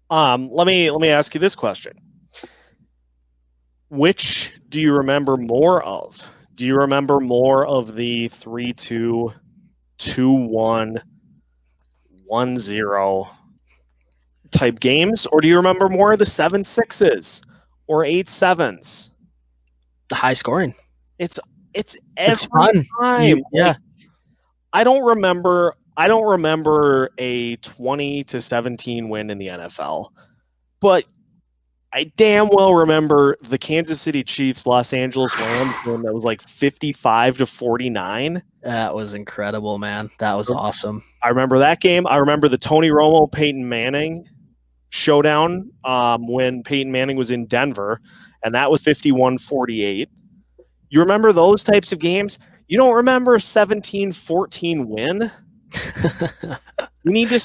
Let me ask you this question. Which do you remember more of? Do you remember more of the 3-2, 2-1, 1-0 type games, or do you remember more of the 7-6s or 8-7s? The high scoring. It's It's every fun. time. Yeah. I don't remember a 20-17 win in the NFL, but I damn well remember the Kansas City Chiefs Los Angeles Rams win that was like 55-49. That was incredible, man. That was awesome. I remember that game. I remember the Tony Romo Peyton Manning showdown when Peyton Manning was in Denver, and that was 51-48. You remember those types of games? You don't remember a 17-14 win? We need to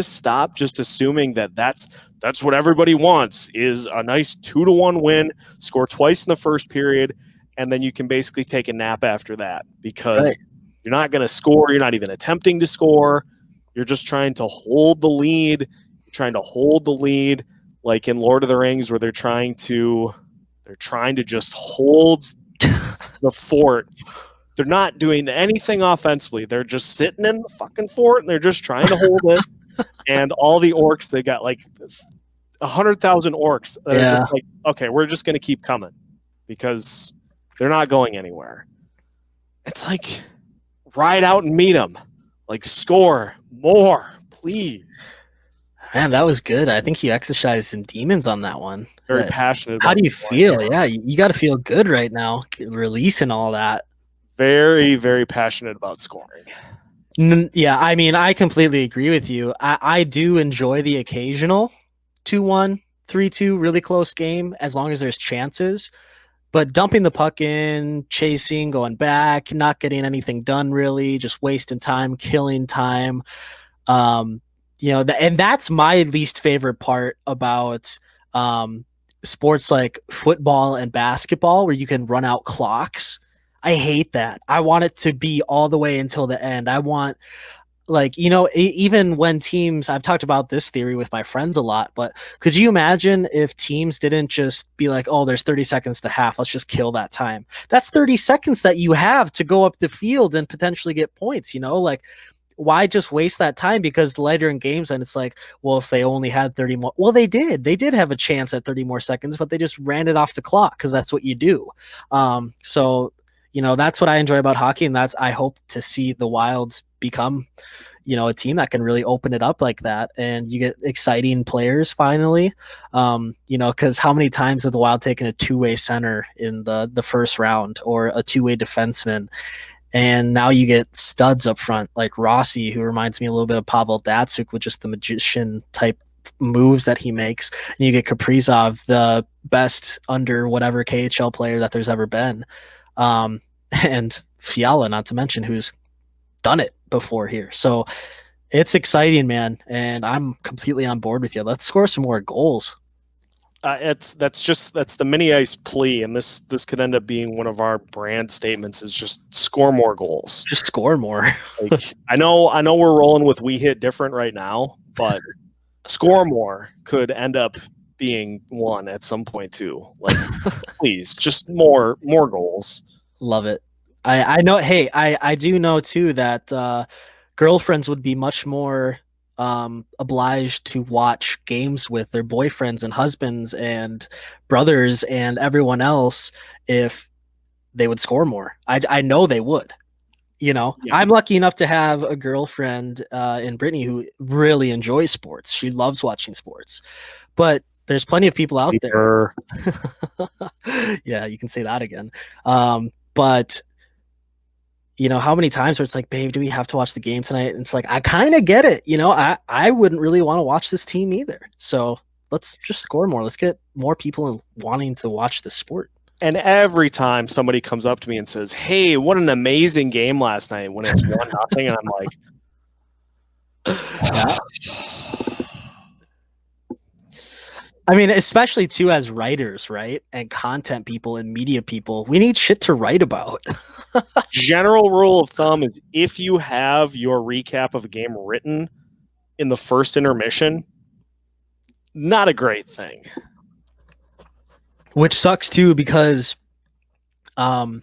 stop just assuming that that's what everybody wants is a nice 2-1 win, score twice in the first period, and then you can basically take a nap after that because you're not going to score, you're not even attempting to score. You're just trying to hold the lead. You're trying to hold the lead like in Lord of the Rings where they're trying to just hold the fort. They're not doing anything offensively. They're just sitting in the fucking fort and they're just trying to hold it. And all the orcs, they got like 100,000 orcs that are just like, okay, we're just going to keep coming because they're not going anywhere. It's like ride out and meet them. Like score more, please. Man, that was good. I think you exercised some demons on that one. Very passionate. How do you feel? Yeah, you got to feel good right now, releasing all that. Very, very passionate about scoring. Yeah, I mean, I completely agree with you. I do enjoy the occasional 2-1, 3-2, really close game as long as there's chances. But dumping the puck in, chasing, going back, not getting anything done really, just wasting time, killing time. And that's my least favorite part about sports like football and basketball where you can run out clocks. I hate that. I want it to be all the way until the end. I want, even when teams, I've talked about this theory with my friends a lot, but could you imagine if teams didn't just be like, oh, there's 30 seconds to half, let's just kill that time. That's 30 seconds that you have to go up the field and potentially get points, why just waste that time? Because later in games, and it's like, well, if they only had 30 more, well, they did have a chance at 30 more seconds, but they just ran it off the clock because that's what you do. That's what I enjoy about hockey, and I hope to see the Wild become, a team that can really open it up like that, and you get exciting players finally. Because how many times have the Wild taken a two-way center in the first round or a two-way defenseman? And now you get studs up front like Rossi, who reminds me a little bit of Pavel Datsyuk with just the magician type moves that he makes. And you get Kaprizov, the best under whatever KHL player that there's ever been. And Fiala, not to mention, who's done it before here. So it's exciting, man. And I'm completely on board with you. Let's score some more goals. That's the MinnyIce plea, and this could end up being one of our brand statements: is just score more goals. Just score more. Like, I know we're rolling with we hit different right now, but score more could end up being one at some point too. Like, please, just more goals. Love it. I know. Hey, I do know too that girlfriends would be much more obliged to watch games with their boyfriends and husbands and brothers and everyone else if they would score more. I know they would. Yeah. I'm lucky enough to have a girlfriend in Brittany who really enjoys sports. She loves watching sports, but there's plenty of people out there. Yeah, you can say that again. But how many times where it's like, babe, do we have to watch the game tonight? And it's like, I kind of get it. I wouldn't really want to watch this team either. So let's just score more. Let's get more people wanting to watch this sport. And every time somebody comes up to me and says, hey, what an amazing game last night, when it's 1-0, and I'm like, yeah. I mean, especially too as writers, right? And content people and media people, we need shit to write about. General rule of thumb is if you have your recap of a game written in the first intermission, not a great thing. Which sucks too, because my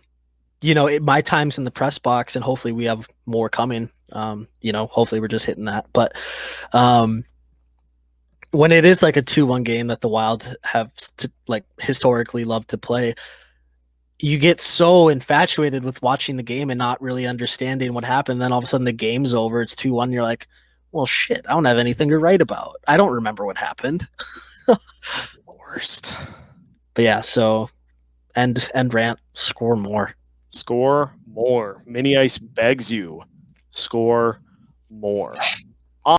time's in the press box, and hopefully we have more coming. Hopefully we're just hitting that. But when it is like a 2-1 game that the Wild have historically loved to play, you get so infatuated with watching the game and not really understanding what happened. Then all of a sudden the game's over. It's 2-1. You're like, well, shit, I don't have anything to write about. I don't remember what happened. Worst. But yeah, so end rant, score more. Score more. MinnyIce begs you, score more.